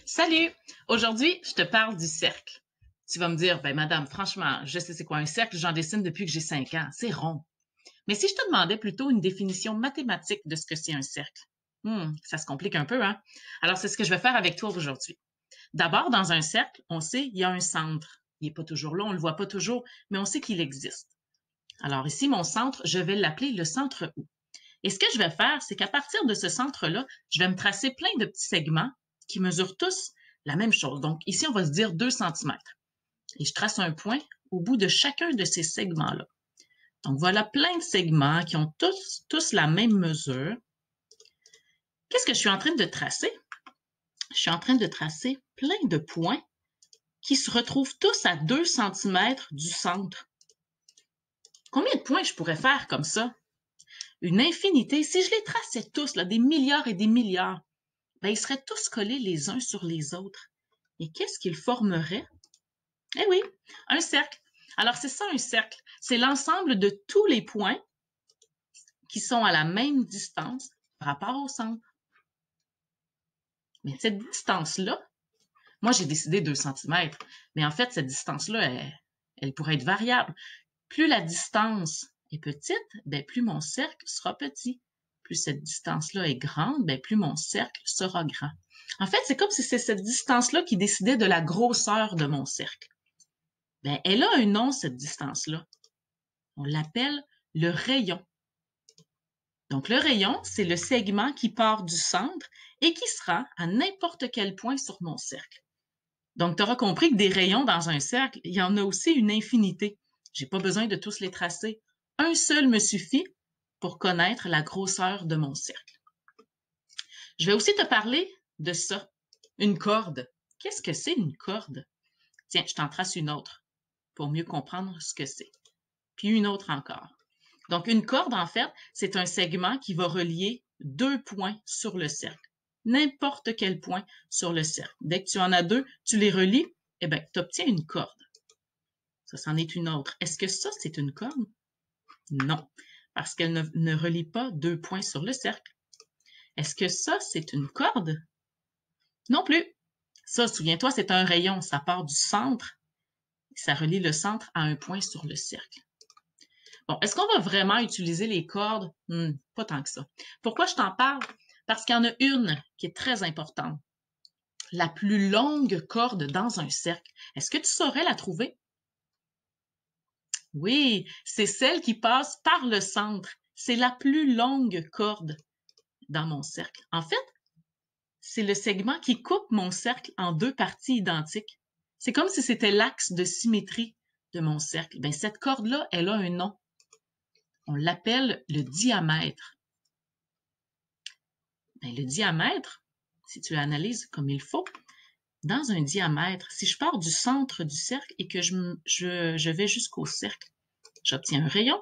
Salut! Aujourd'hui, je te parle du cercle. Tu vas me dire, ben madame, franchement, je sais c'est quoi un cercle, j'en dessine depuis que j'ai 5 ans, c'est rond. Mais si je te demandais plutôt une définition mathématique de ce que c'est un cercle, ça se complique un peu, hein? Alors, c'est ce que je vais faire avec toi aujourd'hui. D'abord, dans un cercle, on sait il y a un centre. Il n'est pas toujours là, on le voit pas toujours, mais on sait qu'il existe. Alors ici, mon centre, je vais l'appeler le centre O. Et ce que je vais faire, c'est qu'à partir de ce centre-là, je vais me tracer plein de petits segments qui mesurent tous la même chose. Donc ici, on va se dire 2 centimètres. Et je trace un point au bout de chacun de ces segments-là. Donc voilà plein de segments qui ont tous la même mesure. Qu'est-ce que je suis en train de tracer? Je suis en train de tracer plein de points qui se retrouvent tous à 2 centimètres du centre. Combien de points je pourrais faire comme ça? Une infinité. Si je les traçais tous, là, des milliards et des milliards, ben, ils seraient tous collés les uns sur les autres. Et qu'est-ce qu'ils formeraient? Eh oui, un cercle. Alors, c'est ça un cercle. C'est l'ensemble de tous les points qui sont à la même distance par rapport au centre. Mais cette distance-là, moi, j'ai décidé 2 centimètres. Mais en fait, cette distance-là, elle pourrait être variable. Plus la distance est petite, ben, plus mon cercle sera petit. Plus cette distance-là est grande, ben, plus mon cercle sera grand. En fait, c'est comme si c'est cette distance-là qui décidait de la grosseur de mon cercle. Ben, elle a un nom, cette distance-là. On l'appelle le rayon. Donc, le rayon, c'est le segment qui part du centre et qui sera à n'importe quel point sur mon cercle. Donc, tu auras compris que des rayons dans un cercle, il y en a aussi une infinité. J'ai pas besoin de tous les tracer. Un seul me suffit pour connaître la grosseur de mon cercle. Je vais aussi te parler de ça, une corde. Qu'est-ce que c'est une corde? Tiens, je t'en trace une autre pour mieux comprendre ce que c'est. Puis une autre encore. Donc, une corde, en fait, c'est un segment qui va relier 2 points sur le cercle. N'importe quel point sur le cercle. Dès que tu en as 2, tu les relis, eh bien, tu obtiens une corde. Ça, c'en est une autre. Est-ce que ça, c'est une corde? Non, parce qu'elle ne relie pas 2 points sur le cercle. Est-ce que ça, c'est une corde? Non plus. Ça, souviens-toi, c'est un rayon. Ça part du centre. Ça relie le centre à un point sur le cercle. Bon, est-ce qu'on va vraiment utiliser les cordes? Pas tant que ça. Pourquoi je t'en parle? Parce qu'il y en a une qui est très importante. La plus longue corde dans un cercle. Est-ce que tu saurais la trouver? Oui, c'est celle qui passe par le centre. C'est la plus longue corde dans mon cercle. En fait, c'est le segment qui coupe mon cercle en 2 parties identiques. C'est comme si c'était l'axe de symétrie de mon cercle. Ben, cette corde-là, elle a un nom. On l'appelle le diamètre. Ben, le diamètre, si tu l'analyses comme il faut, dans un diamètre, si je pars du centre du cercle et que je vais jusqu'au cercle, j'obtiens un rayon.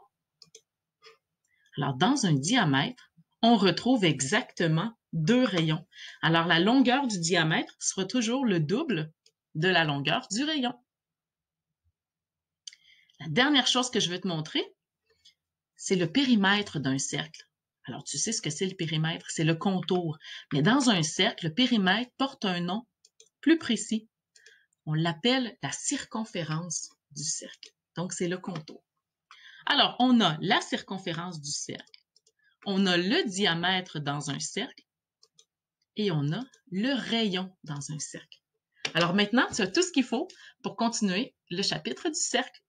Alors, dans un diamètre, on retrouve exactement 2 rayons. Alors, la longueur du diamètre sera toujours le double de la longueur du rayon. La dernière chose que je veux te montrer, c'est le périmètre d'un cercle. Alors, tu sais ce que c'est le périmètre, c'est le contour. Mais dans un cercle, le périmètre porte un nom plus précis. On l'appelle la circonférence du cercle. Donc, c'est le contour. Alors, on a la circonférence du cercle, on a le diamètre dans un cercle et on a le rayon dans un cercle. Alors maintenant, tu as tout ce qu'il faut pour continuer le chapitre du cercle.